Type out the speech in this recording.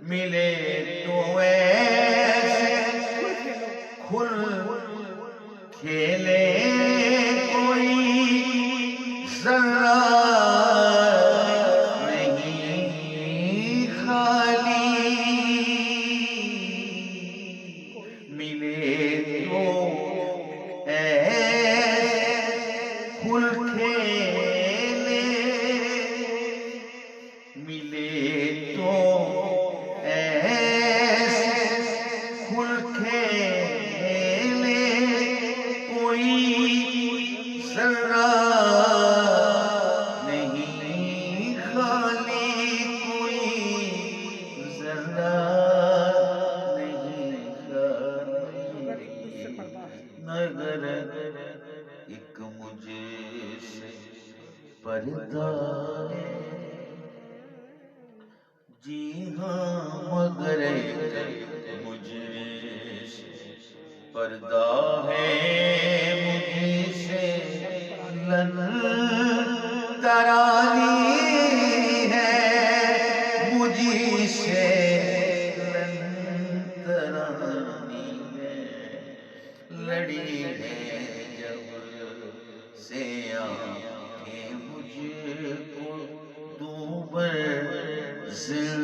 ملے تو ایسے کھل کھیلے کوئی ذرہ نہیں خالی، ملے تو ایسے کھل کھیلے، ملے تو ایسے کھل کھیلے کوئی ذرہ نہیں خالی، کوئی ذرہ نہیں خالی، مگر ایک مجھے سے پردہ ہے، جی ہاں مگر ایک مجھے سے پردہ ہے، مجھے سے لن ترانی ہے، مجھے سے لن ترانی ہے، لڑی ہے جب سے آنکھیں مجھ کو دوبر زندگی